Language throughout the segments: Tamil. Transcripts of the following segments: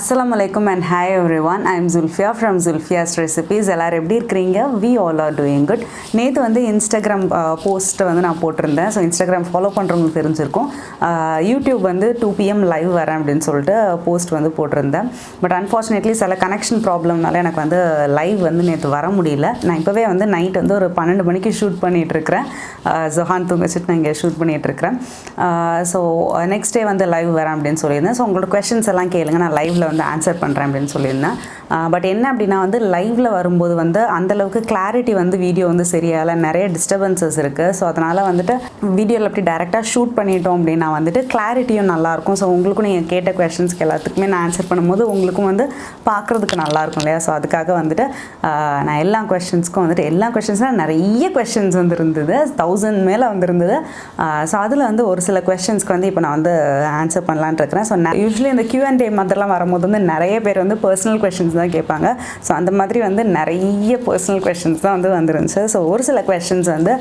Assalamualaikum and hi everyone. I am Zulfia from Zulfias Recipes. எல்லாரும் எப்படி இருக்கீங்க? We all are doing good. நேத்து வந்து Instagram போஸ்ட் வந்து நான் போட்டிருந்தேன். ஸோ Instagram ஃபாலோ பண்ணுறவங்களுக்கு தெரிஞ்சிருக்கும். யூடியூப் வந்து 2 PM லைவ் வரேன் அப்படின்னு சொல்லிட்டு போஸ்ட் வந்து போட்டிருந்தேன். பட் அன்ஃபார்ச்சுனேட்லி சில கனெக்ஷன் ப்ராப்ளம்னால எனக்கு வந்து லைவ் வந்து நேற்று வர முடியல. நான் இப்போவே வந்து நைட் வந்து ஒரு 12 மணிக்கு ஷூட் பண்ணிகிட்டு இருக்கிறேன். ஜொஹான் தூங்க வச்சுட்டு நான் இங்கே ஷூட் பண்ணிகிட்டு இருக்கிறேன். ஸோ நெக்ஸ்ட் டே வந்து லைவ் வரேன் அப்படின்னு சொல்லியிருந்தேன். ஸோ உங்களோட கொஷின்ஸ் எல்லாம் கேளுங்க, நான் லைவில் வந்து ஆன்சர் பண்ணுறேன் அப்படின்னு சொல்லியிருந்தேன். பட் என்ன அப்படின்னா வந்து லைவில் வரும்போது வந்து அந்தளவுக்கு கிளாரிட்டி வந்து வீடியோ வந்து சரியாகல, நிறைய டிஸ்டர்பன்சஸ் இருக்குது. ஸோ அதனால் வந்துட்டு வீடியோவில் அப்படி டேரெக்டாக ஷூட் பண்ணிட்டோம் அப்படின்னா வந்துட்டு கிளாரிட்டியும் நல்லாயிருக்கும். ஸோ உங்களுக்கும் நீங்கள் கேட்ட கொஷின்ஸ்க்கு எல்லாத்துக்குமே நான் ஆன்சர் பண்ணும்போது உங்களுக்கும் வந்து பார்க்குறதுக்கு நல்லாயிருக்கும் இல்லையா? ஸோ அதுக்காக வந்துட்டு நான் எல்லா கொஷின்ஸ்னால் நிறைய கொஷின்ஸ் வந்து இருந்தது, 1000 மேலே வந்துருந்தது. ஸோ அதில் வந்து ஒரு சில கொஷின்ஸ்க்கு வந்து இப்போ நான் வந்து ஆன்சர் பண்ணலான்னு இருக்கிறேன். ஸோ யூஸ்வலி இந்த Q&A மாதிரிலாம் வரும்போது வந்து நிறைய பேர் வந்து பர்சனல் கொஷின்ஸ் தான் கேட்பாங்க. ஸோ அந்த மாதிரி வந்து நிறைய பர்சனல் கொஷின்ஸ் தான் வந்து வந்துருந்துச்சு. ஸோ ஒரு சில கொஷின்ஸ் வந்து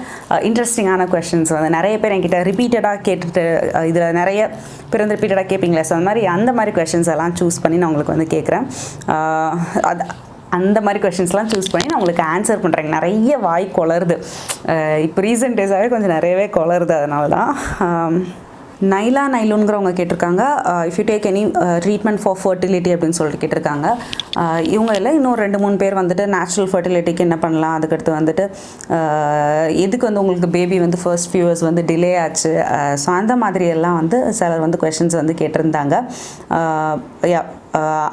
இன்ட்ரெஸ்டிங்கான கொஷின்ஸ் வந்து நிறைய பேர் என்கிட்ட ரிப்பீட்டடாக கேட்டுட்டு இதில் நிறைய பேர் வந்து ரிப்பீட்டடாக கேட்பீங்களே, ஸோ அந்த மாதிரி கொஷின்ஸ் எல்லாம் சூஸ் பண்ணி நான் உங்களுக்கு வந்து கேட்குறேன். அந்த மாதிரி கொஷின்ஸ்லாம் சூஸ் பண்ணி நான் உங்களுக்கு ஆன்சர் பண்ணுறேங்க. நிறைய வாய் கொளருது, இப்போ ரீசெண்ட் டேஸாகவே கொஞ்சம் நிறையவே கொளருது. அதனால தான் நைலுங்கிறவங்க கேட்டிருக்காங்க, if you take any treatment for fertility அப்படின்னு சொல்லிட்டு கேட்டிருக்காங்க. இவங்க இல்லை, இன்னும் 2-3 பேர் வந்துட்டு நேச்சுரல் ஃபர்டிலிட்டிக்கு என்ன பண்ணலாம், அதுக்கடுத்து வந்துட்டு எதுக்கு வந்து உங்களுக்கு பேபி வந்து ஃபர்ஸ்ட் ஃபியூ இயர்ஸ் வந்து டிலே ஆச்சு. ஸோ அந்த மாதிரி எல்லாம் வந்து சிலர் வந்து கொஷின்ஸ் வந்து கேட்டிருந்தாங்க.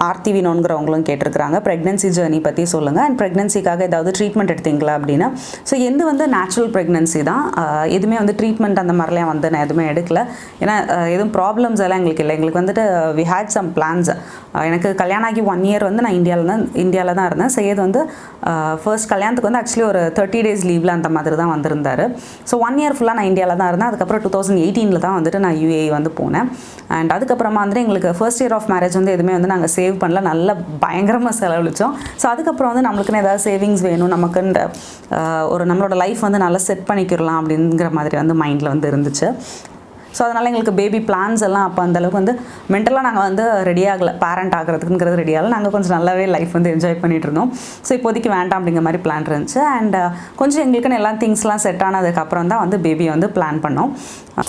ஆர்த்தி வினோங்கிறவங்களும் கேட்டிருக்கிறாங்க, ப்ரெக்னன்சி ஜேர்னி பற்றி சொல்லுங்கள் அண்ட் ப்ரெக்னன்சிக்காக ஏதாவது ட்ரீட்மெண்ட் எடுத்தீங்களா அப்படின்னா. ஸோ எந்த வந்து நேச்சுரல் ப்ரெக்னன்சி தான், எதுவுமே வந்து ட்ரீட்மெண்ட் அந்த மாதிரிலாம் வந்து நான் எதுவுமே எடுக்கல. ஏன்னா எதுவும் ப்ராப்ளம்ஸ் எல்லாம் எங்களுக்கு இல்லை. எங்களுக்கு வந்துட்டு வி ஹேட் சம் பிளான்ஸ். எனக்கு கல்யாணம் ஆகி 1 year வந்து நான் இந்தியாவில் தான் இருந்தேன். செய்யது வந்து ஃபர்ஸ்ட் கல்யாணத்துக்கு வந்து ஆக்சுவலி ஒரு 30 days லீவில் அந்த மாதிரி தான் வந்திருந்தார். ஸோ 1 year ஃபுல்லாக நான் இந்தியாவில் தான் இருந்தேன். அதுக்கப்புறம் 2018 தான் வந்துட்டு நான் UAE வந்து போனேன். அண்ட் அதுக்கப்புறமா வந்து எங்களுக்கு ஃபர்ஸ்ட் இயர் ஆஃப் மேரேஜ் வந்து எதுவுமே வந்து நாங்கள் சேவ் பண்ணல, நல்லா பயங்கரமாக செலவழித்தோம். ஸோ அதுக்கப்புறம் வந்து நம்மளுக்குன்னு ஏதாவது சேவிங்ஸ் வேணும், நமக்குன்ற ஒரு நம்மளோட லைஃப் வந்து நல்லா செட் பண்ணிக்கிறலாம் அப்படிங்கிற மாதிரி வந்து மைண்டில் வந்து இருந்துச்சு. ஸோ அதனால் எங்களுக்கு பேபி பிளான்ஸ் எல்லாம் அப்போ அந்தளவுக்கு வந்து மென்டலாக நாங்கள் வந்து ரெடி ஆகலை, பேரண்ட் ஆகிறதுக்குங்கிறது ரெடி ஆகலை. நாங்கள் கொஞ்சம் நல்லாவே லைஃப் வந்து என்ஜாய் பண்ணிகிட்டு இருந்தோம். ஸோ இப்போதைக்கு வேண்டாம் அப்படிங்கிற மாதிரி பிளான் இருந்துச்சு. அண்ட் கொஞ்சம் எங்களுக்குன்னு எல்லா திங்ஸ்லாம் செட் ஆனதுக்கப்புறம் தான் வந்து பேபியை வந்து பிளான் பண்ணோம்.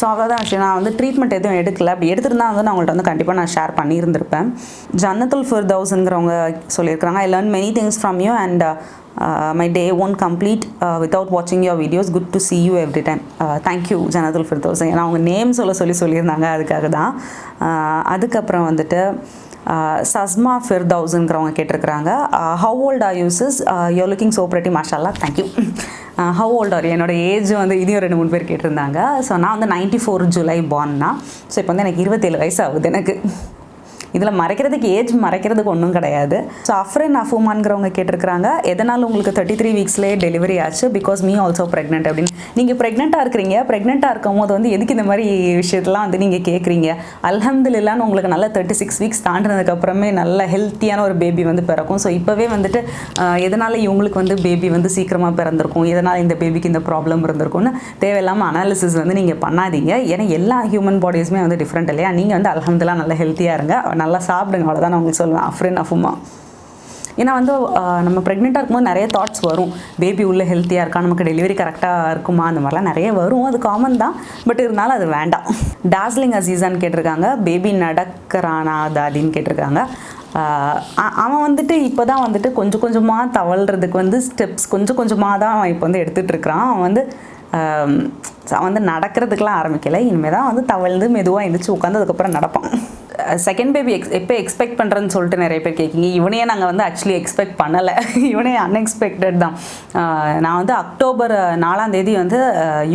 ஸோ அவ்வளோதான் விஷயம். நான் வந்து ட்ரீட்மெண்ட் எதுவும் எடுக்கல. அப்படி எடுத்துருந்தா வந்து நான் உங்கள்கிட்ட வந்து கண்டிப்பாக நான் ஷேர் பண்ணியிருந்திருப்பேன். ஜன்னத்துல் ஃபிர்தௌஸ்ங்கிறவங்க சொல்லியிருக்கிறாங்க, I learn many things from you and my day won't complete without watching your videos. Good to see you every time. Thank you ஜன்னத்துல் ஃபிர்தௌஸ். ஏன்னா அவங்க நேம் சொல்லியிருந்தாங்க, அதுக்காக தான். அதுக்கப்புறம் வந்துட்டு சஸ்மா ஃபிர்தௌஸுங்கிறவங்க கேட்டிருக்கிறாங்க, how old are you sis? you're looking so pretty, mashallah. thank you. how old are you? என்னோட ஏஜ் வந்து இதையும் 2-3 பேர் கேட்டிருந்தாங்க. ஸோ நான் வந்து 94 July born தான். ஸோ இப்போ வந்து எனக்கு 27 வயசு ஆகுது. எனக்கு இதில் மறைக்கிறதுக்கு ஏஜ் மறைக்கிறதுக்கு ஒன்றும் கிடையாது. ஸோ அஃப்ரின் அஃபுமான்கிறவங்க கேட்டிருக்கிறாங்க, எதனால் உங்களுக்கு 33 weeksலேயே டெலிவரி ஆச்சு? பிகாஸ் மீ ஆல்சோ ப்ரெக்னென்ட் அப்படின்னு. நீங்கள் ப்ரெக்னெண்ட்டாக இருக்கிறீங்க, ப்ரெக்னெண்ட்டாக இருக்கும் போது வந்து எதுக்கு இந்த மாதிரி விஷயத்தெல்லாம் வந்து நீங்கள் கேட்குறீங்க? அல்ஹம்துலில்லாஹ்னு உங்களுக்கு நல்ல 36 weeks தாண்டினதுக்கப்புறமே நல்ல ஹெல்த்தியான ஒரு பேபி வந்து பிறக்கும். ஸோ இப்போவே வந்துட்டு எதனால் இவங்களுக்கு வந்து பேபி வந்து சீக்கிரமாக பிறந்திருக்கும், எதனால் இந்த பேபிக்கு இந்த ப்ராப்ளம் இருந்திருக்கும்னு தேவையில்லாமல் அனாலிசிஸ் வந்து நீங்கள் பண்ணாதீங்க. ஏன்னா எல்லா ஹியூமன் பாடிஸுமே வந்து டிஃப்ரெண்ட் இல்லையா? நீங்கள் வந்து அல்ஹம்துலில்லாஹ் நல்லா ஹெல்த்தியாக இருங்க, நல்லா சாப்பிடுங்க, அவ்வளோதான் நான் உங்களுக்கு சொல்லுவேன் அஃப்ரின் அஃபுமா. ஏன்னா வந்து நம்ம ப்ரெக்னெண்ட்டாக இருக்கும்போது நிறைய தாட்ஸ் வரும், பேபி உள்ள ஹெல்த்தியாக இருக்கா, நமக்கு டெலிவரி கரெக்டாக இருக்குமா, அந்த மாதிரிலாம் நிறைய வரும். அது காமன் தான், பட் இருந்தாலும் அது வேண்டாம். டாஸ்லிங் அசீஸான்னு கேட்டிருக்காங்க, பேபி நடக்கிறானா தாதின்னு கேட்டிருக்காங்க. அவன் வந்துட்டு இப்போ தான் வந்துட்டு கொஞ்சம் கொஞ்சமாக தவழ்கிறதுக்கு வந்து ஸ்டெப்ஸ் கொஞ்சம் கொஞ்சமாக தான் அவன் இப்போ வந்து எடுத்துகிட்டு இருக்கிறான். அவன் வந்து நடக்கிறதுக்கெலாம் ஆரம்பிக்கலை, இனிமேல் தான் வந்து தவழ்ந்து மெதுவாக எழுந்திரிச்சு உட்காந்து அதுக்கப்புறம் நடப்பான். செகண்ட் பேபி எப்போ எக்ஸ்பெக்ட் பண்ணுறேன்னு சொல்லிட்டு நிறைய பேர் கேட்குங்க. இவனையே நாங்கள் வந்து ஆக்சுவலி எக்ஸ்பெக்ட் பண்ணலை, இவனே அன்எக்ஸ்பெக்டட் தான். நான் வந்து October 4 வந்து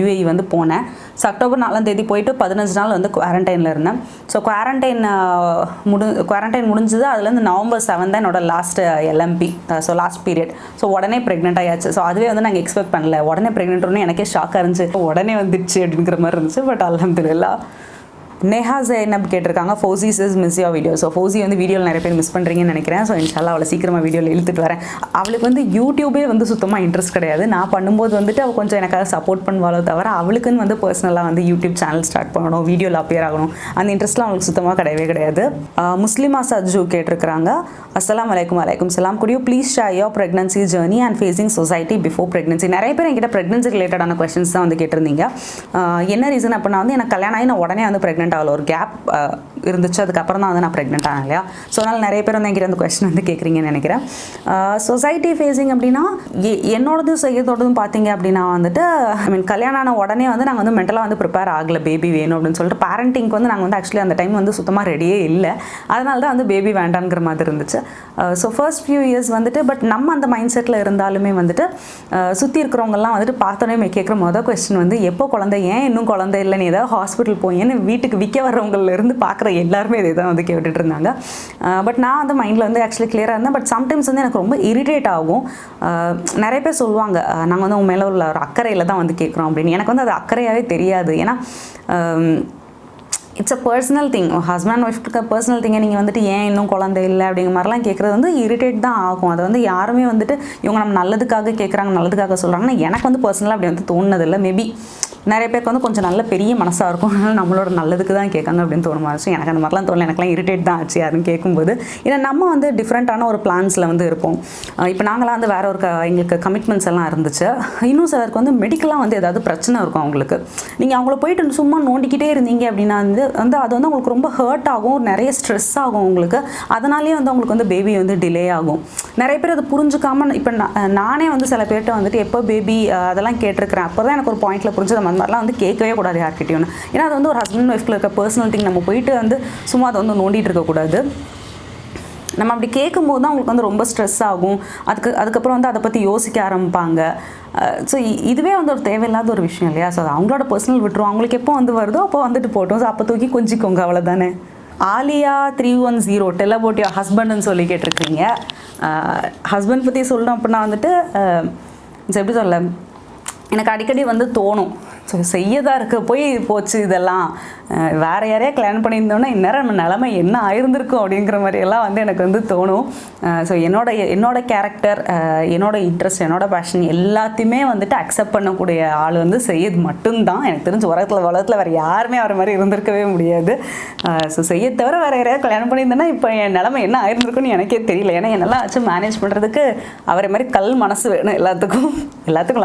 UAE வந்து போனேன். ஸோ October 4 போயிட்டு 15 நாள் வந்து குவாரண்டைனில் இருந்தேன். ஸோ குவாரண்டைன் முடிஞ்சது. அதுலேருந்து November 7 தான் என்னோட last LMP, so last period. So உடனே ப்ரெக்னென்ட் ஆயாச்சு. ஸோ அதுவே வந்து நாங்கள் எக்ஸ்பெக்ட் பண்ணல, உடனே ப்ரெக்னென்ட்னு எனக்கே ஷாக்காக இருந்துச்சு, உடனே வந்துடுச்சு அப்படிங்கிற மாதிரி இருந்துச்சு. பட் அல்ஹம்துலில்லாஹ் நேஹா ஜெயனப் கேட்டிருக்காங்க foci is miss your video. So foci வந்து வீடியோவில் நிறைய பேர் மிஸ் பண்ணுறீங்கன்னு நினைக்கிறேன். ஸோ இன்ஷால்லா அவளை சீக்கிரமாக வீடியோவில் இழுத்துட்டு வரேன். அவளுக்கு வந்து யூடியூபே வந்து சுத்தமாக இன்ட்ரெஸ்ட் கிடையாது. நான் பண்ணும்போது வந்துட்டு அவள் கொஞ்சம் எனக்காக சப்போர்ட் பண்ணுவாளோ தவிர அவளுக்குன்னு வந்து பர்சனலாக வந்து யூடியூப் சேனல் ஸ்டார்ட் பண்ணணும், வீடியோவில் அப்பியர் ஆகணும், அந்த இன்ட்ரெஸ்ட்லாம் அவளுக்கு சுத்தமாக கிடையவே கிடையாது. முஸ்லிமா சஜ்ஜு கேட்டிருக்கிறாங்க, அஸ்ஸலாமு அலைக்கும். வலைக்கும் சலாம். Good you please share your pregnancy journey and facing society before pregnancy. நிறைய பேர் என்கிட்ட ப்ரெக்னன்சி ரிலேட்டடான கொஸ்டின்ஸ் தான் வந்து கேட்டிருந்தீங்க. என்ன ரீசன் அப்படின்னா வந்து எனக்கு கல்யாணம் ஆகி நான் உடனே வந்து ப்ரெக்னென்ட் ஆகல, ஒரு கேப் இருந்துச்சு. அதுக்கப்புறம் தான் வந்து நான் ப்ரெக்னென்ட் ஆனேன் இல்லையா. ஸோ அதனால் நிறைய பேர் வந்து என்கிட்ட அந்த கொஸ்டின் வந்து கேட்குறீங்கன்னு நினைக்கிறேன். சொசைட்டி ஃபேஸிங் அப்படின்னா என்னோடது செய்யறதோடதும் பார்த்தீங்க அப்படின்னா வந்துட்டு ஐ மீன் கல்யாணம் ஆன உடனே வந்து நாங்கள் வந்து மென்டலாக வந்து ப்ரிப்பேர் ஆகலை பேபி வேணும் அப்படின்னு சொல்லிட்டு. பேரண்டிங்க்கு வந்து நாங்கள் வந்து ஆக்சுவலி அந்த டைம் வந்து சுத்தமாக ரெடியே இல்லை. அதனால தான் வந்து பேபி வேண்டாங்கிற மாதிரி இருந்துச்சு. ஸோ ஃபர்ஸ்ட் ஃபியூ இயர்ஸ் வந்துட்டு பட் நம்ம அந்த மைண்ட் செட்டில் இருந்தாலுமே வந்துட்டு சுற்றி இருக்கிறவங்கலாம் வந்துட்டு பார்த்தோன்னே கேட்குற மொதல் கொஸ்டின் வந்து எப்போ குழந்தை, ஏன் இன்னும் குழந்தை இல்லை, நீ ஏதாவது ஹாஸ்பிட்டல் போயேன்னு வீட்டுக்கு விற்க வர்றவங்கலேருந்து பார்க்குற எல்லாருமே இதை தான் வந்து கேட்டுட்டு இருந்தாங்க. பட் நான் வந்து மைண்டில் வந்து ஆக்சுவலி கிளியராக இருந்தேன். பட் சம்டைம்ஸ் வந்து எனக்கு ரொம்ப இரிட்டேட் ஆகும். நிறைய பேர் சொல்லுவாங்க நாங்கள் வந்து உங்க மேலே உள்ள ஒரு அக்கறையில் தான் வந்து கேட்குறோம் அப்படின்னு. எனக்கு வந்து அது அக்கறையாகவே தெரியாது. ஏன்னா it's a personal thing. Husband and ஒய்ஃப்க்கு பர்சனல் திங்கை நீங்கள் வந்துட்டு ஏன் இன்னும் குழந்தை இல்லை அப்படிங்கிற மாதிரிலாம் கேட்குறது வந்து இரிட்டேட் தான் ஆகும். அது வந்து யாருமே வந்துட்டு இவங்க நம்ம நல்லதுக்காக கேட்குறாங்க, நல்லதுக்காக சொல்கிறாங்கன்னா எனக்கு வந்து பர்சனலாக அப்படி வந்து தோணுனதில்லை. மேபி நிறைய பேருக்கு வந்து கொஞ்சம் நல்ல பெரிய மனசாக இருக்கும், அதனால் நம்மளோட நல்லதுக்கு தான் கேட்காங்க அப்படின்னு தோணுமா. ஸோ எனக்கு அந்த மாதிரிலாம் தோணல. எனக்குலாம் இரிட்டேட் தான் ஆச்சு யாருன்னு கேட்கும்போது. ஏன்னா நம்ம வந்து டிஃப்ரெண்ட்டான ஒரு பிளான்ஸில் வந்து இருப்போம். இப்போ நாங்களாம் வந்து வேறு ஒரு எங்களுக்கு கமிட்மெண்ட்ஸ் எல்லாம் இருந்துச்சு. இன்னும் சிலருக்கு வந்து மெடிக்கலாக வந்து ஏதாவது பிரச்சனை இருக்கும் அவங்களுக்கு. நீங்கள் அவங்கள போயிட்டு சும்மா நோண்டிக்கிட்டே இருந்தீங்க அப்படின்னா வந்து அது வந்து உங்களுக்கு ரொம்ப ஹர்ட் ஆகும், நிறைய ஸ்ட்ரெஸ் ஆகும் உங்களுக்கு. அதனாலேயே வந்து அவங்களுக்கு வந்து பேபி வந்து டிலே ஆகும். நிறைய பேர் அதை புரிஞ்சுக்காமல் இப்போ நானே வந்து சில பேர்கிட்ட வந்துட்டு எப்போ பேபி அதெல்லாம் கேட்டிருக்கிறேன். அப்போ தான் எனக்கு ஒரு பாயிண்டில் புரிஞ்சது அந்த மாதிரிலாம் வந்து கேட்கவே கூடாது யார்கிட்டையும். ஏன்னா அது வந்து ஒரு ஹஸ்பண்ட் ஒய்ஃப்ல இருக்க பர்சனல் திங். நம்ம போயிட்டு வந்து சும்மா அதை வந்து நோண்டிகிட்டு இருக்கக்கூடாது. நம்ம அப்படி கேட்கும்போது தான் அவங்களுக்கு வந்து ரொம்ப ஸ்ட்ரெஸ் ஆகும். அதுக்கப்புறம் வந்து அதை பற்றி யோசிக்க ஆரம்பிப்பாங்க. ஸோ இதுவே வந்து ஒரு தேவையில்லாத ஒரு விஷயம் இல்லையா. ஸோ அவங்களோட பர்சனல் விட்டுருவோம். அவங்களுக்கு எப்போ வந்து வருதோ அப்போ வந்துட்டு போட்டோம். ஸோ அப்போ தூக்கி கொஞ்சிக்கோங்க, அவ்வளோதானே. ஆலியா 310 டெல் அபவுட் யுவர் ஹஸ்பண்ட்னு சொல்லி கேட்டிருக்கீங்க. ஹஸ்பண்ட் பற்றி சொல்லணும் அப்படின்னா வந்துட்டு எப்படி சொல்ல, எனக்கு அடிக்கடி வந்து தோணும், ஸோ செய்யதான் இருக்க போய் போச்சு இதெல்லாம், வேறு யாரையா கல்யாணம் பண்ணியிருந்தோன்னா இந்நேரம் நம்ம நிலமை என்ன ஆயிருந்திருக்கும் அப்படிங்கிற மாதிரியெல்லாம் வந்து எனக்கு வந்து தோணும். ஸோ என்னோட கேரக்டர், என்னோட இன்ட்ரெஸ்ட், என்னோட பேஷன் எல்லாத்தையுமே வந்துட்டு அக்செப்ட் பண்ணக்கூடிய ஆள் வந்து செய்யது மட்டும்தான். எனக்கு தெரிஞ்ச உலகத்தில் வேறு யாருமே வர மாதிரி இருந்திருக்கவே முடியாது. ஸோ செய்ய தவிர வேறு யாரையா கல்யாணம் பண்ணியிருந்தேன்னா இப்போ என் நிலமை என்ன ஆயிருந்திருக்குன்னு எனக்கே தெரியல. ஏன்னா என்னெல்லாம் வச்சு மேனேஜ் பண்ணுறதுக்கு அவரை மாதிரி கல் மனசு வேணும் எல்லாத்துக்கும்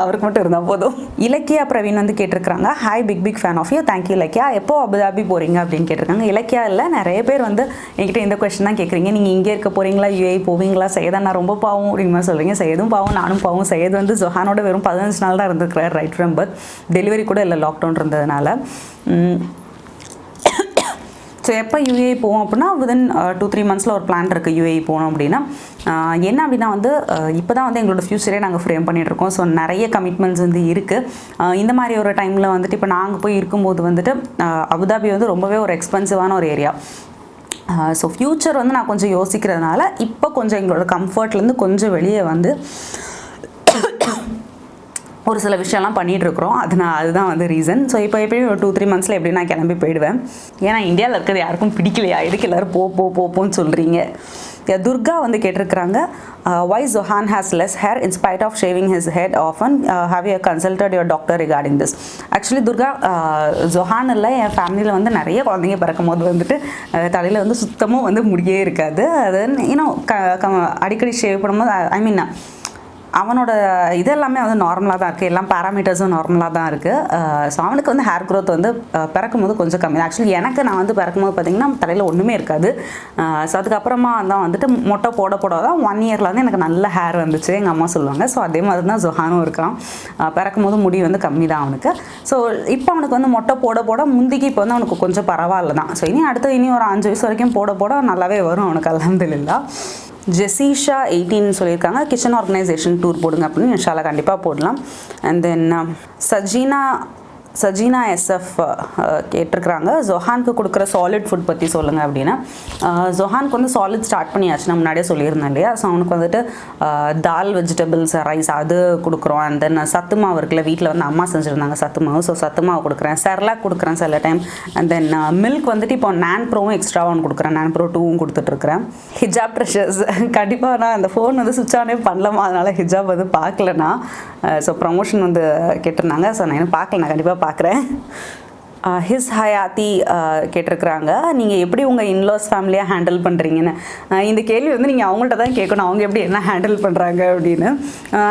அவருக்கு மட்டும் இருந்தால் போதும். இலக்கியா பிரவீன் வந்து கேட்டிருக்காங்க, hi big fan of you, thank you Ilakkiya. எப்போ அபுதாபி போகிறீங்க அப்படின்னு கேட்டிருக்காங்க. இலக்கியா இல்லை, நிறைய பேர் வந்து என்கிட்ட இந்த கொஸ்டின் தான் கேட்குறீங்க. நீங்கள் இங்கே இருக்க போகிறீங்களா, யூஏ போவீங்களா, செய்யதான் நான் ரொம்ப பாவம் அப்படிங்கிற மாதிரி சொல்கிறீங்க. செய்யதும் பாவம், நானும் பாவம். செய்யது வந்து ஜொஹானோட வெறும் 15 நாள் தான் இருந்திருக்கிறார் ரைட் ஃப்ரம் பர்த். டெலிவரி கூட இல்லை, லாக்டவுன் இருந்ததுனால. ஸோ எப்போ யூஏ போவோம் அப்படின்னா விதின் 2-3 மந்த்ஸில் ஒரு பிளான் இருக்குது யூஏ போகணும் அப்படின்னா. என்ன அப்படின்னா வந்து இப்போ தான் வந்து எங்களோட ஃப்யூச்சரே நாங்கள் ஃப்ரேம் பண்ணிகிட்ருக்கோம். ஸோ நிறைய கமிட்மெண்ட்ஸ் வந்து இருக்குது. இந்த மாதிரி ஒரு டைமில் வந்துட்டு இப்போ நாங்கள் போய் இருக்கும்போது வந்துட்டு அபுதாபி வந்து ரொம்பவே ஒரு எக்ஸ்பென்சிவான ஒரு ஏரியா. ஸோ ஃப்யூச்சர் வந்து நான் கொஞ்சம் யோசிக்கிறதுனால இப்போ கொஞ்சம் எங்களோட கம்ஃபர்ட்லேருந்து கொஞ்சம் வெளியே வந்து ஒரு சில விஷயம்லாம் பண்ணிகிட்ருக்குறோம். அதுதான் வந்து ரீசன். ஸோ இப்போ எப்படியும் ஒரு 2-3 மந்த்ஸில் எப்படி நான் கிளம்பி போயிடுவேன். ஏன்னா இந்தியாவில் இருக்கிறது யாருக்கும் பிடிக்கலையா, எதுக்கு எல்லோரும் போன்னு சொல்கிறீங்க. துர்கா வந்து கேட்டிருக்கிறாங்க, why Zohan has less hair in spite of shaving his head often, have you consulted your doctor regarding this? Actually Durga, Johan இல்லை, என் ஃபேமிலியில் வந்து நிறைய குழந்தைங்க பிறக்கும் போது வந்துட்டு தலையில் வந்து சுத்தமாக வந்து முடியே இருக்காது. அது இன்னும் அடிக்கடி ஷேவ் பண்ணும்போது ஐ மீன் அவனோட இதெல்லாமே வந்து நார்மலாக தான் இருக்குது, எல்லாம் பேராமீட்டர்ஸும் நார்மலாக தான் இருக்குது. ஸோ அவனுக்கு வந்து ஹேர் க்ரோத் வந்து பிறக்கும்போது கொஞ்சம் கம்மி. ஆக்சுவலி எனக்கு நான் வந்து பிறக்கும்போது பார்த்திங்கன்னா தலையில் ஒன்றுமே இருக்காது. ஸோ அதுக்கப்புறமா தான் வந்துட்டு மொட்டை போட தான் 1 இயரில் வந்து எனக்கு நல்ல ஹேர் வந்துச்சு, எங்கள் அம்மா சொல்லுவாங்க. ஸோ அதே மாதிரி தான் ஜொஹானும் இருக்கான். பிறக்கும்போது முடி வந்து கம்மி தான் அவனுக்கு. ஸோ இப்போ அவனுக்கு வந்து மொட்டை போட முந்திக்கு இப்போ வந்து அவனுக்கு கொஞ்சம் பரவாயில்ல தான். ஸோ இனி ஒரு 5 வயசு வரைக்கும் போட நல்லாவே வரும் அவனுக்கு, அல்ஹம்துலில்லாஹ். ஜெசிஷா 18 சொல்லியிருக்காங்க, கிச்சன் ஆர்கனைசேஷன் டூர் போடுங்க அப்படின்னு. இன்ஷால்லா கண்டிப்பாக போடலாம். அண்ட் தென் சஜீனா சஜீனா எஸ்எஃப் கேட்டிருக்கிறாங்க, ஜொஹானுக்கு கொடுக்குற சாலிட் ஃபுட் பற்றி சொல்லுங்கள் அப்படின்னா. ஜொஹானுக்கு வந்து சாலிட் ஸ்டார்ட் பண்ணியாச்சு, நான் முன்னாடியே சொல்லியிருந்தேன் இல்லையா. ஸோ அவனுக்கு வந்துட்டு தால், வெஜிடபிள்ஸ், ரைஸ் அது கொடுக்குறோம். அண்ட் தென் சத்து மாவு இருக்குல்ல, வீட்டில் வந்து அம்மா செஞ்சுருந்தாங்க சத்து மாவு. ஸோ சத்து மாவு கொடுக்குறேன், செர்லாக் கொடுக்குறேன் சில டைம். அண்ட் தென் மில்க் வந்துட்டு இப்போ நான் ப்ரோவும் எக்ஸ்ட்ராவும் ஒன்று கொடுக்குறேன், நான் ப்ரோ 2வும் கொடுத்துட்ருக்குறேன். ஹிஜாப் ட்ரெஷர்ஸ் கண்டிப்பாக நான் அந்த ஃபோன் வந்து சுவிட்ச் ஆனே பண்ணலாமா, அதனால் ஹிஜாப் வந்து பார்க்கலண்ணா. ஸோ ப்ரமோஷன் வந்து கேட்டிருந்தாங்க. ஸோ நான் இன்னும் பார்க்கல, நான் கண்டிப்பாக பார்க்குறேன். ஹிஸ் ஹயாத்தி கேட்டிருக்கிறாங்க, நீங்கள் எப்படி உங்கள் இன்லாஸ் ஃபேமிலியாக ஹேண்டில் பண்ணுறீங்கன்னு. இந்த கேள்வி வந்து நீங்கள் அவங்கள்ட்ட தான் கேட்கணும், அவங்க எப்படி என்ன ஹேண்டில் பண்ணுறாங்க அப்படின்னு.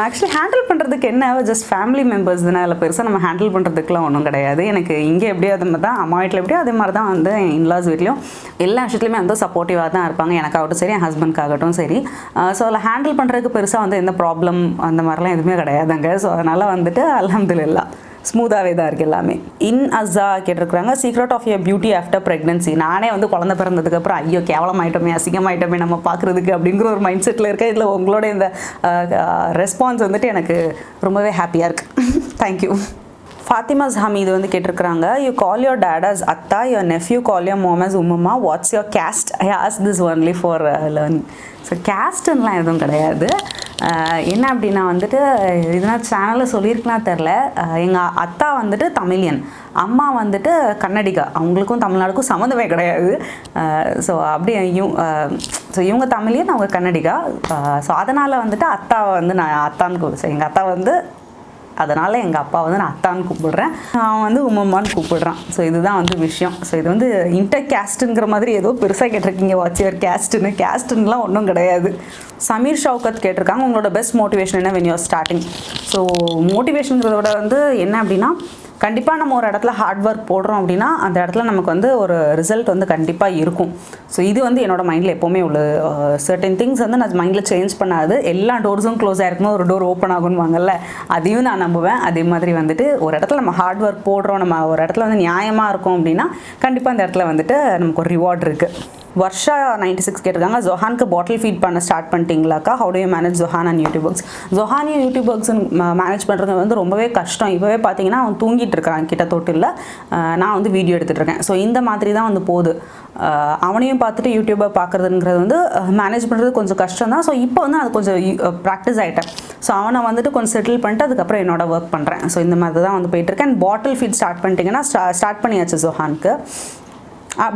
ஆக்சுவலி ஹேண்டில் பண்ணுறதுக்கு என்ன, ஜஸ்ட் ஃபேமிலி மெம்பர்ஸ் தானே, அதில் பெருசாக நம்ம ஹேண்டில் பண்ணுறதுக்குலாம் ஒன்றும் கிடையாது. எனக்கு இங்கே எப்படியோ அது மாதிரி தான், அம்மா வீட்டில் எப்படியோ அதே மாதிரி தான் வந்து என் இன்லாஸ் வீட்லேயும் எல்லா விஷயத்துலையுமே வந்து சப்போர்ட்டிவாக தான் இருப்பாங்க, எனக்காகட்டும் சரி, என் ஹஸ்பண்ட்காகட்டும் சரி. ஸோ அதில் ஹேண்டில் பண்ணுறதுக்கு பெருசாக வந்து எந்த ப்ராப்ளம் அந்த மாதிரிலாம் எதுவுமே கிடையாதுங்க. ஸோ அதனால் வந்துட்டு அல்ஹம்துலில்லாஹ் ஸ்மூத்தாகவே தான் இருக்குது எல்லாமே. அஸ்ஸா கேட்டிருக்கிறாங்க, secret of your beauty after pregnancy. நானே வந்து குழந்தை பிறந்ததுக்கப்புறம் ஐயோ கேவலமாயிட்டோமே, அசிங்கமாயிட்டோமே நம்ம பார்க்குறதுக்கு அப்படிங்கிற ஒரு மைண்ட் செட்டில் இருக்கேன். இதில் உங்களோட இந்த ரெஸ்பான்ஸ் வந்துட்டு எனக்கு ரொம்பவே ஹாப்பியாக இருக்குது. தேங்க்யூ. ஃபாத்திமாஸ் ஹமீது வந்து கேட்டிருக்கிறாங்க, you call your dad as atha, your nephew call your mom as umma, what's your caste? I ask this only for learning. So கேஸ்ட்டுன்னெலாம் எதுவும் கிடையாது. என்ன அப்படின்னா வந்துட்டு இதனால் சேனலில் சொல்லியிருக்கலாம் தெரில, எங்கள் அத்தா வந்துட்டு தமிழியன், அம்மா வந்துட்டு கன்னடிகா, அவங்களுக்கும் தமிழ்நாடுக்கும் சம்மந்தமே கிடையாது. ஸோ அப்படி இவங்க தமிழியன், அவங்க கன்னடிகா. ஸோ அதனால் வந்துட்டு அத்தாவை வந்து நான் அத்தான்னு எங்கள் அத்தா வந்து, அதனால் எங்கள் அப்பா வந்து நான் அத்தான்னு கூப்பிடுறேன், அவன் வந்து உம்மம்மான்னு கூப்பிடுறான். ஸோ இதுதான் வந்து விஷயம். ஸோ இது வந்து இன்டர் கேஸ்ட்டுங்கிற மாதிரி ஏதோ பெருசாக கேட்டிருக்கீங்க, வாட்ஸ் யுவர் கேஸ்ட்டுன்னுலாம் ஒன்றும் கிடையாது. சமீர் ஷவுகத் கேட்டிருக்காங்க, உங்களோட பெஸ்ட் மோட்டிவேஷன் என்ன when you are starting? So மோட்டிவேஷனுங்கிறத விட வந்து என்ன அப்படின்னா, கண்டிப்பாக நம்ம ஒரு இடத்துல ஹார்ட் ஒர்க் போடுறோம் அப்படின்னா அந்த இடத்துல நமக்கு வந்து ஒரு ரிசல்ட் வந்து கண்டிப்பாக இருக்கும். ஸோ இது வந்து என்னோடய மைண்டில் எப்போவுமே உள்ள சர்டன் திங்ஸ் வந்து நான் மைண்டில் சேஞ்ச் பண்ணாது. எல்லா டோர்ஸும் க்ளோஸ் ஆகிருக்குமோ ஒரு டோர் ஓப்பன் ஆகும்வாங்கல்ல, அதையும் நான் நம்புவேன். அதே மாதிரி வந்துட்டு ஒரு இடத்துல நம்ம ஹார்ட் ஒர்க் போடுறோம், நம்ம ஒரு இடத்துல வந்து நியாயமாக இருக்கும் அப்படின்னா கண்டிப்பாக அந்த இடத்துல வந்துட்டு நமக்கு ஒரு ரிவார்ட் இருக்குது. வர்ஷா 96 கேட்டிருக்காங்க, ஜொஹானுக்கு பாட்டில் ஃபீட் பண்ண ஸ்டார்ட் பண்ணிட்டீங்களாக்கா? How do you manage Johan and YouTube works? ஜொஹானையும் யூடியூப் ஒர்க்ஸ் மேனேஜ் பண்ணுறது வந்து ரொம்பவே கஷ்டம். இப்போவே பார்த்தீங்கன்னா அவன் தூங்கிட்டு இருக்கிறான் கிட்ட தொட்டில், நான் வந்து வீடியோ எடுத்துகிட்டு இருக்கேன். ஸோ இந்த மாதிரி தான் வந்து போகுது. அவனையும் பார்த்துட்டு யூடியூப்பை பார்க்குறதுங்கிறது வந்து மேனேஜ் பண்ணுறது கொஞ்சம் கஷ்டம் தான். ஸோ இப்போ வந்து அது கொஞ்சம் ப்ராக்டிஸ் ஆகிட்டேன். ஸோ அவனை வந்துட்டு கொஞ்சம் செட்டில் பண்ணிட்டு அதுக்கப்புறம் என்னோட ஒர்க் பண்ணுறேன். ஸோ இந்த மாதிரி தான் வந்து போயிட்டுருக்கேன். அண்ட் பாட்டில் ஃபீட் ஸ்டார்ட் பண்ணிட்டீங்கன்னா ஸ்டார்ட் பண்ணியாச்சு ஜொஹானுக்கு.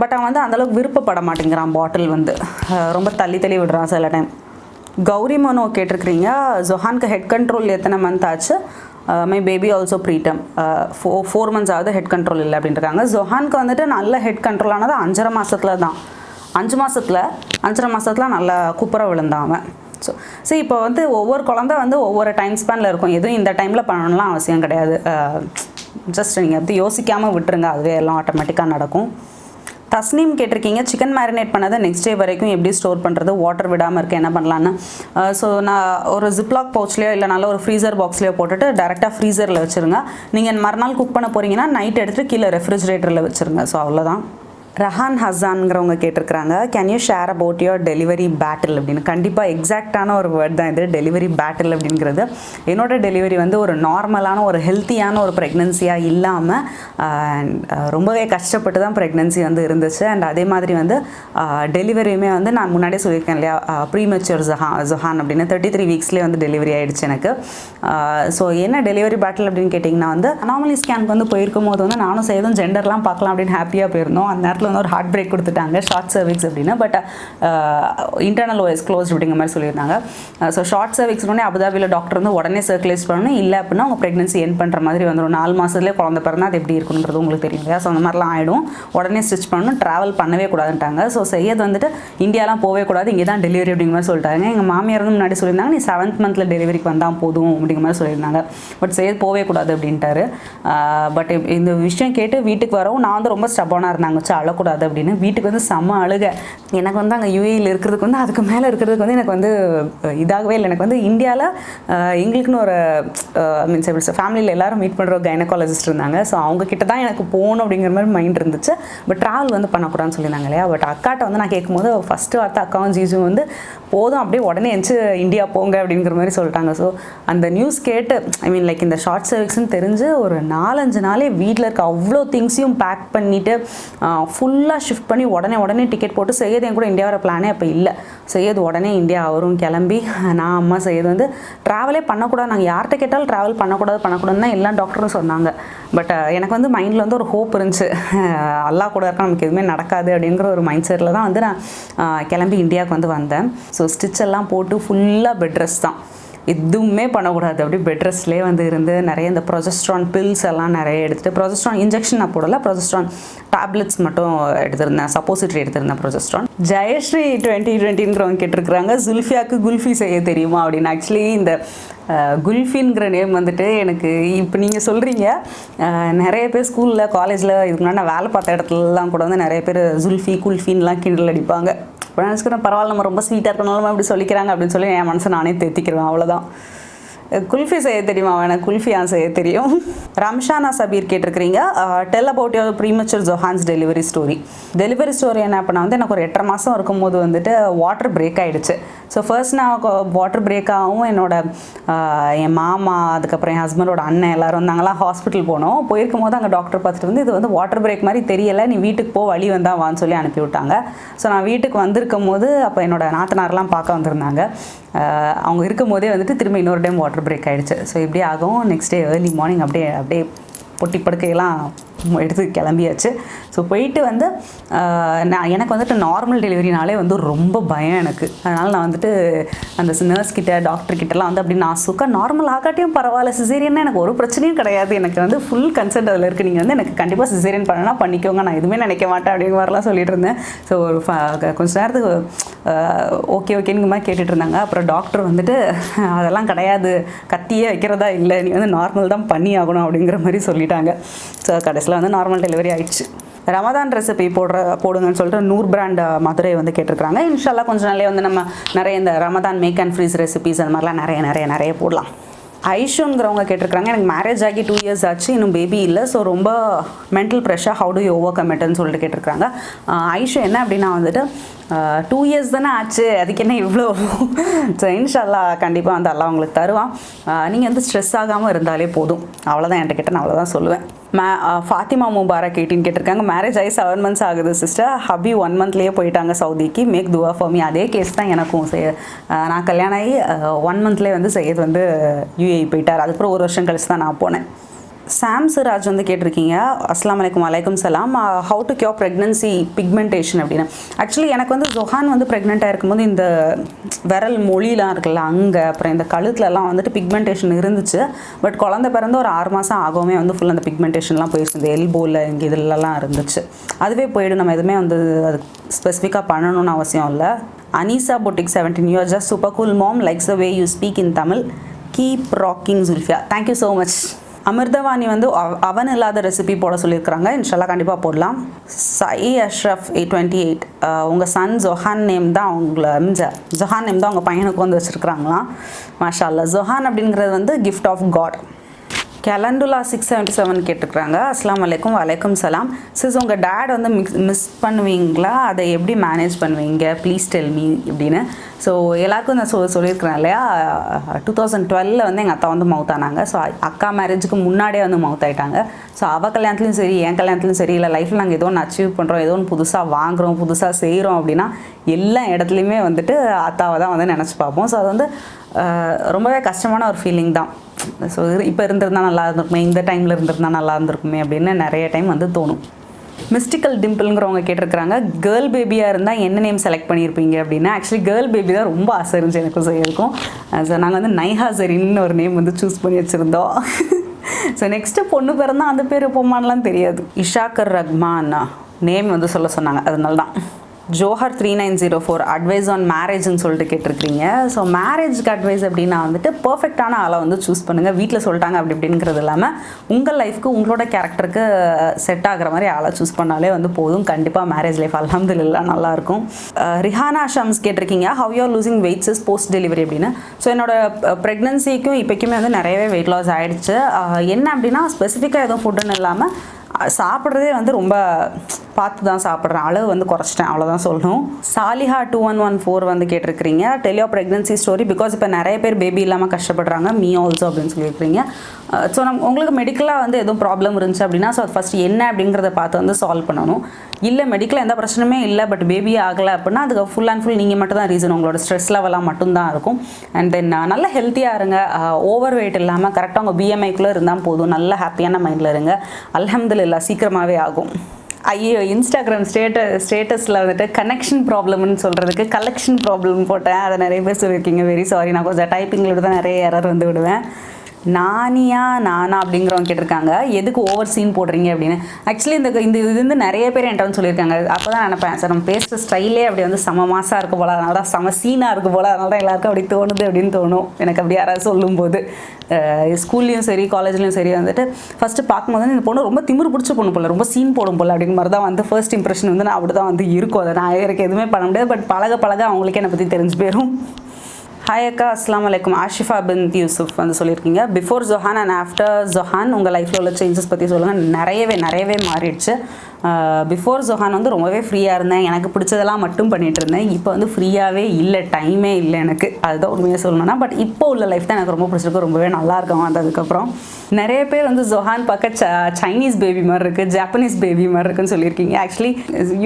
பட் அவன் வந்து அந்தளவுக்கு விருப்பப்பட மாட்டேங்கிறான். பாட்டில் வந்து ரொம்ப தள்ளி விடுறான் சில டைம். கௌரி மனோ கேட்டிருக்கிறீங்க, ஜொஹானுக்கு ஹெட் கண்ட்ரோல் எத்தனை மந்த் ஆச்சு? My baby also preterm, 4 months ஆகுது, ஹெட் கண்ட்ரோல் இல்லை அப்படின்ட்டுருக்காங்க. ஜொஹானுக்கு வந்துட்டு நல்ல ஹெட் கண்ட்ரோல் ஆனது 5.5 மாதத்தில் தான். 5.5 மாதத்தில் நல்லா குப்புற விழுந்தான் அவன். ஸோ இப்போ வந்து ஒவ்வொரு குழந்தை வந்து ஒவ்வொரு டைம் ஸ்பேனில் இருக்கும். எதுவும் இந்த டைமில் பண்ணணும்லாம் அவசியம் கிடையாது. ஜஸ்ட் நீங்கள் அப்படி யோசிக்காமல் விட்டுருங்க, அதுவே எல்லாம் ஆட்டோமேட்டிக்காக நடக்கும். தஸ்னீம் கேட்டிருக்கீங்க, சிக்கன் மேரினேட் பண்ணதை நெக்ஸ்ட் டே வரைக்கும் எப்படி ஸ்டோர் பண்ணுறது, வாட்டர் விடாமல் இருக்க என்ன பண்ணலான்னு. ஸோ நான் ஒரு ஜிப்லாக் பவுச்லேயோ இல்லை நல்ல ஒரு ஃப்ரீசர் பாக்ஸ்லேயோ போட்டுட்டு டேரெக்டாக ஃப்ரீசரில் வச்சுருங்க. நீங்கள் மறுநாள் குக் பண்ண போகிறீங்கன்னா நைட் எடுத்துகிட்டு கீழே ரெஃப்ரிஜரேட்டரில் வச்சுருங்க. ஸோ அவ்வளோதான். ரஹான் ஹசான்ங்கிறவங்க கேட்டிருக்கிறாங்க, can you share about your delivery battle அப்படின்னு. கண்டிப்பாக எக்ஸாக்டான ஒரு வேர்ட் தான் இது, டெலிவரி பேட்டில் அப்படிங்கிறது. என்னோடய டெலிவரி வந்து ஒரு நார்மலான ஒரு ஹெல்த்தியான ஒரு ப்ரெக்னென்சியாக இல்லாமல் ரொம்பவே கஷ்டப்பட்டு தான் ப்ரெக்னென்சி வந்து இருந்துச்சு. அண்ட் அதே மாதிரி வந்து டெலிவரியுமே வந்து நான் முன்னாடியே சொல்லியிருக்கேன் இல்லையா, ப்ரீமெச்சூர் ஜொஹான் அப்படின்னு 33 வீக்ஸ்லேயே வந்து டெலிவரி ஆகிடுச்சு எனக்கு. ஸோ என்ன டெலிவரி பேட்டில் அப்படின்னு கேட்டிங்கன்னா வந்து அனாமலி ஸ்கேனுக்கு வந்து போயிருக்கும் போது வந்து நானும் செய்தும் ஜெண்டர்லாம் பார்க்கலாம் அப்படின்னு ஹாப்பியாக போயிருந்தோம். அந்த நேரத்தில் வந்து ஒரு ஹார்ட் பிரேக் கொடுத்துட்டாங்க, ஷார்ட் சர்விக்ஸ் அப்படின்னு. பட் இன்டர்னல் ஓஎஸ் க்ளோஸ்ட் அப்படிங்கிற மாதிரி சொல்லியிருந்தாங்க. ஸோ ஷார்ட் சர்விக்ஸ் உடனே அபுதாபியில் டாக்டர் வந்து உடனே சர்க்குலேட் பண்ணணும், இல்லை அப்படின்னா உங்கள் ப்ரெக்னன்சி என் பண்ணுற மாதிரி வந்துடும். 4 மாதத்துலேயே குழந்தை பிறந்தா அது எப்படி இருக்குன்றது உங்களுக்கு தெரியும் இல்லையா. ஸோ அந்த மாதிரிலாம் ஆகிடும். உடனே ஸ்டிச் பண்ணணும், ட்ராவல் பண்ணவே கூடாதுன்ட்டாங்க. ஸோ செய்யது வந்துட்டு இந்தியாலாம் போகவே கூடாது, இங்கே தான் டெலிவரி அப்படிங்கிற மாதிரி சொல்லிட்டாங்க. எங்கள் மாமியார் வந்து முன்னாடி சொல்லியிருந்தாங்க, நீ 7th month டெலிவரிக்கு வந்தால் போதும் அப்படிங்கிற மாதிரி சொல்லியிருந்தாங்க. பட் செய்ய போகவே கூடாது அப்படின்ட்டாரு. பட் இந்த விஷயம் கேட்டு வீட்டுக்கு வரவும் நான் வந்து ரொம்ப ஸ்டப்பானாக இருந்தாங்க, வச்சு அழக்கூடாது அப்படின்னு. வீட்டுக்கு வந்து செம்ம அழுக. எனக்கு வந்து அங்கே யூஏயில் இருக்கிறதுக்கு வந்து அதுக்கு மேலே இருக்கிறதுக்கு வந்து எனக்கு வந்து இதாகவே இல்லை. எனக்கு வந்து இந்தியாவில் எங்களுக்குன்னு ஒரு மீன்ஸ் ஃபேமிலியில் எல்லாரும் மீட் பண்ணுற ஒரு கைனகாலஜிஸ்ட் இருந்தாங்க. ஸோ அவங்கக்கிட்ட தான் எனக்கு போகணும் அப்படிங்கிற மாதிரி மைண்ட் இருந்துச்சு. பட் ட்ராவல் வந்து பண்ணக்கூடாதுன்னு சொல்லியிருந்தாங்க இல்லையா. பட் அக்காட்ட வந்து நான் கேட்கும்போது ஃபஸ்ட்டு வார்த்தை அக்காவும் ஜீஜும் வந்து போதும் அப்படியே உடனே எந்திச்சு இந்தியா போங்க அப்படிங்கிற மாதிரி சொல்லிட்டாங்க. ஸோ அந்த நியூஸ் கேட்டு ஐ மீன் லைக் இந்த ஷார்ட் சர்வீஸ்ன்னு தெரிஞ்சு ஒரு 4-5 நாளே வீட்டில் இருக்க அவ்வளோ திங்ஸையும் பேக் பண்ணிவிட்டு ஃபுல்லாக ஷிஃப்ட் பண்ணி உடனே டிக்கெட் போட்டு செய்யது என் கூட இந்தியா வர பிளானே அப்போ இல்லை. செய்யது உடனே இந்தியா அவரும் கிளம்பி நான் அம்மா செய்யது வந்து ட்ராவலே பண்ணக்கூடாது, நாங்கள் யார்கிட்ட கேட்டாலும் ட்ராவல் பண்ணக்கூடாதுன்னு தான் எல்லா டாக்டரும் சொன்னாங்க. பட் எனக்கு வந்து மைண்டில் வந்து ஒரு ஹோப் இருந்துச்சு, அல்லா கூட இருக்க நமக்கு எதுவுமே நடக்காது அப்படிங்கிற ஒரு மைண்ட் செட்டில் தான் வந்து நான் கிளம்பி இந்தியாவுக்கு வந்து வந்தேன். ஸோ ஸ்டிச் எல்லாம் போட்டு ஃபுல்லாக பெட் ரெஸ்ட் தான், எதுவுமே பண்ணக்கூடாது. அப்படி பெட் ரெஸ்ட்லேயே வந்து இருந்து நிறைய இந்த ப்ரொஜெஸ்ட்ரான் பில்ஸ் எல்லாம் நிறைய எடுத்துகிட்டு, ப்ரொஜெஸ்ட்ரான் இன்ஜெக்ஷன் நான் போடலை, ப்ரொஜெஸ்ட்ரான் டேப்லெட்ஸ் மட்டும் எடுத்திருந்தேன், சப்போசிட்ரி எடுத்திருந்தேன் ப்ரொஜெஸ்ட்ரான். ஜெயஸ்ரீ 2020ங்கிறவங்க கேட்டிருக்கிறாங்க ஜுல்ஃபியாவுக்கு குல்ஃபி செய்ய தெரியுமா அப்படின்னு. ஆக்சுவலி இந்த குல்ஃபின்கிற நேம் வந்துட்டு எனக்கு இப்போ நீங்கள் சொல்கிறீங்க, நிறைய பேர் ஸ்கூலில் காலேஜில் இதுக்கு முன்னாடி நான் வேலை பார்த்த இடத்துலலாம் கூட வந்து நிறைய பேர் ஜுல்ஃபி குல்ஃபின்லாம் கிண்டல் அடிப்பாங்க. இப்போ நினச்சிக்கிறேன் பரவாயில்ல, நம்ம ரொம்ப ஸ்வீட்டாக இருக்கனாலும் அப்படி சொல்லிக்கிறாங்க அப்படின்னு சொல்லி என் மனசை நானே தேத்திக்கிறேன், அவ்வளோதான். குல்ஃபி செய்ய தெரியுமா? எனக்கு குல்ஃபி செய்ய தெரியும். ரம்ஷானா சபீர் கேட்டிருக்கிறீங்க, tell about your premature Johan's delivery story. Delivery story என்ன அப்படின்னா வந்து எனக்கு ஒரு 8.5 மாதம் இருக்கும்போது வந்துட்டு வாட்டர் பிரேக் ஆகிடுச்சு. ஸோ ஃபர்ஸ்ட் நான் வாட்டர் பிரேக் ஆகவும் என் மாமா அதுக்கப்புறம் என் ஹஸ்பண்டோட அண்ணன் எல்லோரும் வந்தாங்களாம், ஹாஸ்பிட்டல் போனோம். போயிருக்கும் போது அங்கே டாக்டர் பார்த்துட்டு வந்து இது வந்து வாட்டர் பிரேக் மாதிரி தெரியலை, நீ வீட்டுக்கு போ, வழி வந்தால் வான்னு சொல்லி அனுப்பி விட்டாங்க. ஸோ நான் வீட்டுக்கு வந்திருக்கும் போது அப்போ என்னோட நாத்தனாரெலாம் பார்க்க வந்திருந்தாங்க. அவங்க இருக்கும் போதே வந்துட்டு திரும்ப இன்னொரு டைம் வாட்டர் பிரேக் ஆகிடுச்சு. ஸோ இப்படி ஆகும். நெக்ஸ்ட் டே ஏர்லி மார்னிங் அப்படியே பொட்டி படுக்கையெல்லாம் எடுத்து கிளம்பியாச்சு. ஸோ போயிட்டு வந்து எனக்கு வந்துட்டு நார்மல் டெலிவரினாலே வந்து ரொம்ப பயம் எனக்கு. அதனால் நான் வந்துட்டு அந்த நர்ஸ்கிட்ட டாக்டர்கிட்டலாம் வந்து அப்படி நான் சுக்கா நார்மல் ஆகாட்டியும் பரவாயில்ல, சிசேரியன்னா எனக்கு ஒரு பிரச்சனையும் கிடையாது, எனக்கு வந்து ஃபுல் கன்சென்ட் அதில் இருக்குது, நீங்கள் வந்து எனக்கு கண்டிப்பாக சிசேரியன் பண்ணனா பண்ணிக்கோங்க, நான் எதுவுமே நினைக்க மாட்டேன் அப்படிங்கிற மாதிரிலாம் சொல்லிட்டு இருந்தேன். ஸோ ஒரு கொஞ்சம் நேரத்துக்கு ஓகேங்கிற மாதிரி கேட்டுட்டு இருந்தாங்க. அப்புறம் டாக்டர் வந்துட்டு அதெல்லாம் கிடையாது, கத்தியே வைக்கிறதா இல்லை, நீ வந்து நார்மல் தான் பண்ணி ஆகணும் அப்படிங்கிற மாதிரி சொல்லிட்டாங்க. ஸோ கடைசியில் வந்து நார்மல் டெலிவரி ஆயிடுச்சு. ரமதான் ரெசிபி போடுங்கன்னு சொல்லிட்டு நூர் பிராண்ட் மதுரை வந்து கேட்டிருக்காங்க. இன்ஷால்லா கொஞ்சம் நாளே வந்து நம்ம நிறைய இந்த Ramadan make and freeze recipes அந்த மாதிரிலாம் நிறைய போடலாம். ஐஷுங்கிறவங்க கேட்டிருக்காங்க, எனக்கு மேரேஜ் ஆகி 2 years ஆச்சு, இன்னும் பேபி இல்லை, ஸோ ரொம்ப mental pressure, how do you overcome இட்னு சொல்லிட்டு கேட்டிருக்காங்க. ஐஷு என்ன அப்படின்னா வந்துட்டு 2 years தானே ஆச்சு, அதுக்கு என்ன இவ்வளோ? ஸோ இன்ஷால்லா கண்டிப்பாக வந்து அல்லாஹ் உங்களுக்கு தருவான். நீங்கள் வந்து ஸ்ட்ரெஸ் ஆகாமல் இருந்தாலே போதும், அவ்வளோதான். என்கிட்ட கேட்டால் நான் அவ்வளோதான் சொல்லுவேன். ஃபாத்திமா முபாரக் 18 கேட்டிருக்காங்க, மேரேஜ் ஆகி 7 months ஆகுது சிஸ்டர், ஹபி 1 monthலேயே போயிட்டாங்க சவுதிக்கு, மேக் துவா ஃபார் மீ. அதே கேஸ் தான் எனக்கும். நான் கல்யாணம் ஆகி 1 monthலேயே வந்து செய்யது வந்து UAE போயிட்டார். அதுக்கப்புறம் 1 வருஷம் கழிச்சு தான் நான் போனேன். சாம் சிராஜ் வந்து கேட்டிருக்கீங்க, அஸ்லாம் வலைக்கும் சலாம், how to cure pregnancy pigmentation அப்படின்னு. ஆக்சுவலி எனக்கு வந்து ஜொஹான் வந்து ப்ரெக்னெண்ட்டாக இருக்கும்போது இந்த விரல் மொழிலாம் இருக்குல்ல அங்கே, அப்புறம் இந்த கழுத்துலலாம் வந்துட்டு பிக்மெண்டேஷன் இருந்துச்சு. பட் குழந்தை பிறந்து ஒரு 6 மாதம் ஆகவுமே வந்து ஃபுல் அந்த பிக்மெண்டேஷன்லாம் போயிடுச்சு. இந்த எல்போவில் இங்கே இதிலலாம் இருந்துச்சு, அதுவே போயிடும். நம்ம எதுவுமே வந்து அது ஸ்பெசிஃபிக்காக பண்ணணும்னு அவசியம் இல்லை. Aneesa boutique 17, you are just super cool mom, likes the way you speak in Tamil, keep rocking Zulfiya. Thank you so much. Amirthavani வந்து அவன் இல்லாத ரெசிபி போட சொல்லியிருக்கிறாங்க, இன்ஷால்லா கண்டிப்பாக போடலாம். சாய் அஷ்ரஃப் 828, உங்கள் சன் ஜொஹான் நேம் தான் ஜொஹான் நேம் தான் உங்கள் பையனுக்கு வந்து வச்சுருக்குறாங்களாம். மாஷா அல்லா. ஜொஹான் அப்படிங்கிறது வந்து கிஃப்ட் ஆஃப் காட். கேலண்டுலா 677 கேட்டுருக்குறாங்க, அஸ்லாம் வலைக்கும் சலாம். சிஸ் உங்கள் டேட் வந்து மிஸ் பண்ணுவீங்களா, அதை எப்படி மேனேஜ் பண்ணுவீங்க, ப்ளீஸ் டெல் மீ அப்படின்னு. ஸோ எல்லாருக்கும் நான் சொல்லியிருக்கிறேன் இல்லையா, 2012 வந்து எங்கள் அத்தா வந்து மவுத் ஆனாங்க. ஸோ அக்கா மேரேஜுக்கு முன்னாடியே வந்து மவுத் ஆகிட்டாங்க. ஸோ அவள் கல்யாணத்துலையும் சரி என் கல்யாணத்துலையும் சரி, இல்லை லைஃப்பில் நாங்கள் ஏதோ ஒன்று அச்சீவ் பண்ணுறோம், ஏதோ ஒன்று புதுசாக வாங்குகிறோம், புதுசாக செய்கிறோம் அப்படின்னா எல்லா இடத்துலையுமே வந்துட்டு அத்தாவை தான் வந்து நினச்சி பார்ப்போம். ஸோ அது வந்து ரொம்பவே கஷ்டமான ஒரு ஃபீலிங் தான். ஸோ இப்போ இருந்திருந்தால் நல்லா இருந்திருக்குமே, இந்த டைமில் இருந்திருந்தால் நல்லா இருந்திருக்குமே அப்படின்னு நிறைய டைம் வந்து தோணும். மிஸ்டிக்கல் டிம்பிள்ங்கிறவங்க கேட்டிருக்கிறாங்க, கேர்ள் பேபியாக இருந்தால் என்ன நேம் செலக்ட் பண்ணியிருப்பீங்க அப்படின்னா. ஆக்சுவலி கேர்ள் பேபி தான் ரொம்ப ஆசை இருந்துச்சு எனக்கும் செய்யிருக்கும். ஸோ நாங்கள் வந்து நைஹாசரின்னு ஒரு நேம் வந்து சூஸ் பண்ணி வச்சுருந்தோம். ஸோ நெக்ஸ்ட்டு பொண்ணு பிறந்தால் அந்த பேர் போமான்லாம் தெரியாது. இஷாக்கர் ரஹ்மான் நேம் வந்து சொல்ல சொன்னாங்க, அதனால தான். ஜோஹர் 3904 அட்வைஸ் ஆன் மேரேஜ்னு சொல்லிட்டு கேட்டிருக்கீங்க. ஸோ மேரேஜ்க்கு அட்வைஸ் அப்படின்னா வந்துட்டு பர்ஃபெக்டான ஆளை வந்து சூஸ் பண்ணுங்கள். வீட்டில் சொல்லிட்டாங்க அப்படி இப்படிங்கிறது இல்லாமல் உங்கள் லைஃப்க்கு உங்களோட கேரக்டருக்கு செட் ஆகிற மாதிரி ஆளை சூஸ் பண்ணாலே வந்து போதும். கண்டிப்பாக மேரேஜ் லைஃப் அல்ஹம்துலில்லாஹ் நல்லாயிருக்கும். ரிஹானா ஷம்ஸ் கேட்டிருக்கீங்க, how you are losing weights is post delivery அப்படின்னு. ஸோ என்னோட ப்ரெக்னன்சிக்கும் இப்போக்குமே வந்து நிறையவே வெயிட் லாஸ் ஆகிடுச்சு. என்ன அப்படின்னா ஸ்பெசிஃபிக்காக எதுவும் ஃபுட்டுன்னு இல்லாமல் சாப்பிட்றதே வந்து ரொம்ப பார்த்து தான் சாப்பிட்றேன், அளவு வந்து குறைச்சிட்டேன், அவ்வளோதான் சொல்லணும். சாலிஹா 2114 வந்து கேட்டிருக்கிறீங்க, tell your pregnancy story because இப்போ நிறைய பேர் பேபி இல்லாமல் கஷ்டப்படுறாங்க, மீ ஆல்சோ அப்படின்னு சொல்லியிருக்கிறீங்க. ஸோ உங்களுக்கு மெடிக்கலாக வந்து எதுவும் ப்ராப்ளம் இருந்துச்சு அப்படின்னா ஸோ ஃபஸ்ட் என்ன அப்படிங்கிறத பார்த்து வந்து சால்வ் பண்ணணும். இல்லை மெடிக்கலாக எந்த பிரச்சனையுமே இல்லை பட் பேபி ஆகலை அப்படின்னா அதுக்கு ஃபுல் அண்ட் ஃபுல் நீங்கள் மட்டும் தான் ரீசன், உங்களோட ஸ்ட்ரெஸ் லெவலாக மட்டும்தான் இருக்கும். அண்ட் தென் நல்ல ஹெல்த்தியாக இருங்க, ஓவர் வெயிட் இல்லாமல் கரெக்டாக உங்கள் பிஎம்ஐக்குள்ளே இருந்தால் போதும், நல்ல ஹாப்பியான மைண்டில் இருங்க, அல்ஹம்துலில்லாஹ் சீக்கிரமாகவே ஆகும். ஐயோ, இன்ஸ்டாகிராம் ஸ்டேட்டஸில் வந்துட்டு கனெக்ஷன் ப்ராப்ளம்னு சொல்கிறதுக்கு கலெக்ஷன் ப்ராப்ளம் போட்டேன், அதை நிறைய பேர் சொல்லியிருக்கீங்க, வெரி சாரி. நான் கொஞ்சம் டைப்பிங்கில் தான் நிறைய எரர் வந்து விடுவேன். நானா அப்படிங்கிறவங்க கேட்டிருக்காங்க, எதுக்கு ஓவர் சீன் போடுறீங்க அப்படின்னு. ஆக்சுவலி இந்த இது வந்து நிறைய பேர் என்கிட்ட வந்து சொல்லியிருக்காங்க. அப்போ தான் நினைப்பேன், சார் நம்ம பேசுகிற ஸ்டைலே அப்படி வந்து செம மாசாக இருக்க போல, அதனால தான் செம சீனாக இருக்க போல, அதனால தான் எல்லாருக்கும் அப்படி தோணுது அப்படின்னு தோணும் எனக்கு. அப்படி யாராவது சொல்லும்போது ஸ்கூல்லையும் சரி காலேஜ்லையும் சரி வந்துட்டு ஃபஸ்ட்டு பார்க்கும்போது வந்து இந்த பொண்ணு ரொம்ப திமிரு பிடிச்ச பொண்ணு போல், ரொம்ப சீன் போடும் போல் அப்படிங்கிற மாதிரி தான் வந்து ஃபர்ஸ்ட் இம்ப்ரெஷன் வந்து நான் அப்படி தான் வந்து இருக்கும். அதை நான் எனக்கு எதுவுமே பண்ண முடியாது, பட் பழக அவங்களுக்கே என்னை பற்றி தெரிஞ்சு போயிடும். ஹாய் அக்கா, அஸ்ஸலாமு அலைக்கும். ஆஷிஃபா பின்த் யூசுஃப் வந்து சொல்லியிருக்கீங்க, before Johan and after Johan உங்கள் லைஃப்பில் உள்ள சேஞ்சஸ் பற்றி சொல்லுங்கள். நிறையவே மாறிடுச்சு. பிஃபோர் ஜொஹான் வந்து ரொம்பவே ஃப்ரீயாக இருந்தேன், எனக்கு பிடிச்சதெல்லாம் மட்டும் பண்ணிகிட்டு இருந்தேன். இப்போ வந்து ஃப்ரீயாகவே இல்லை, டைமே இல்லை எனக்கு, அதுதான் உண்மையாக சொல்லணும்னா. பட் இப்போ உள்ள லைஃப் தான் எனக்கு ரொம்ப பிடிச்சிருக்கு, ரொம்பவே நல்லா இருக்கும். வந்ததுக்கப்புறம் நிறைய பேர் வந்து ஜொஹான் பார்க்க சைனீஸ் பேபி மாதிரி இருக்குது, ஜாப்பனீஸ் பேபி மாதிரி இருக்குன்னு சொல்லியிருக்கீங்க. ஆக்சுவலி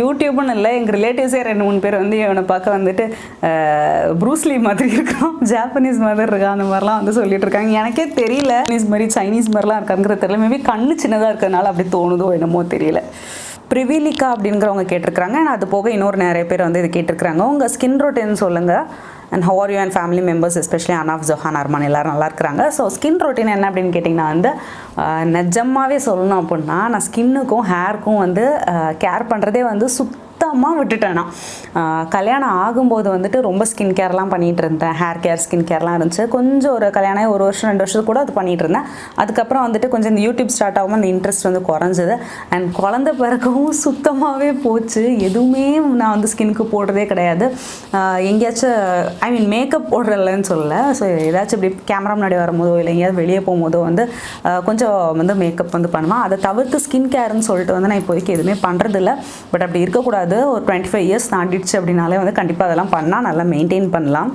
யூடியூப்னு இல்லை, எங்கள் ரிலேட்டிவ்ஸே 2-3 பேர் வந்து இவனை பார்க்க வந்துட்டு ப்ரூஸ்லி மாதிரி இருக்கான், ஜாப்பனீஸ் மாதிரி இருக்கான், அந்த மாதிரிலாம் வந்து சொல்லிட்டு இருக்காங்க. எனக்கே தெரியல சைனீஸ் மாதிரிலாம் இருக்காங்கிறது தெரியல, மேபி கண்ணு சின்னதாக இருக்கிறதுனால அப்படி தோணுதோ என்னமோ தெரியல. ப்ரிவிலிகா அப்படிங்கிறவங்க கேட்டிருக்கிறாங்க, அது போக இன்னொரு நிறைய பேர் வந்து இது கேட்டிருக்கிறாங்க. உங்கள் ஸ்கின் ரொட்டீன் சொல்லுங்கள், and how are you and family members especially enough, Johan, Arman எல்லோரும் நல்லா இருக்கிறாங்க. ஸோ ஸ்கின் ரொட்டீன் என்ன அப்படின்னு கேட்டிங்கன்னா வந்து நிஜமாகவே சொல்லணும் அப்படின்னா நான் ஸ்கின்னுக்கும் ஹேருக்கும் வந்து கேர் பண்ணுறதே வந்து சுத்தமாக விட்டுட்டேன். கல்யாணம் ஆகும்போது வந்துட்டு ரொம்ப ஸ்கின் கேர்லாம் பண்ணிகிட்டு இருந்தேன், ஹேர் கேர் ஸ்கின் கேர்லாம் இருந்துச்சு. கொஞ்சம் ஒரு கல்யாணம் 1 வருஷம் 2 வருஷத்துக்கு கூட அது பண்ணிகிட்டு இருந்தேன். அதுக்கப்புறம் வந்துட்டு கொஞ்சம் இந்த யூடியூப் ஸ்டார்ட் ஆகும்போது அந்த இன்ட்ரெஸ்ட் வந்து குறைஞ்சது. அண்ட் குழந்தை பிறக்கவும் சுத்தமாகவே போச்சு, எதுவுமே நான் வந்து ஸ்கின்னுக்கு போடுறதே கிடையாது. எங்கேயாச்சும் மேக்கப் போடுறதில்லன்னு சொல்லலை, ஸோ ஏதாச்சும் இப்படி கேமரா முன்னாடி வரும்போதோ இல்லை எங்கேயாவது வெளியே போகும்போதோ வந்து கொஞ்சம் வந்து மேக்கப் வந்து பண்ணுவேன். அதை தவிர்த்து ஸ்கின் கேர்னு சொல்லிட்டு வந்து நான் இப்போதைக்கு எதுவுமே பண்ணுறதில்ல. பட் அப்படி இருக்கக்கூடாது, ஒரு 25 இயர்ஸ் தாண்டிடுச்சு அப்படின்னாலே வந்து கண்டிப்பாக அதெல்லாம் பண்ணால் நல்லா மெயின்டைன் பண்ணலாம்.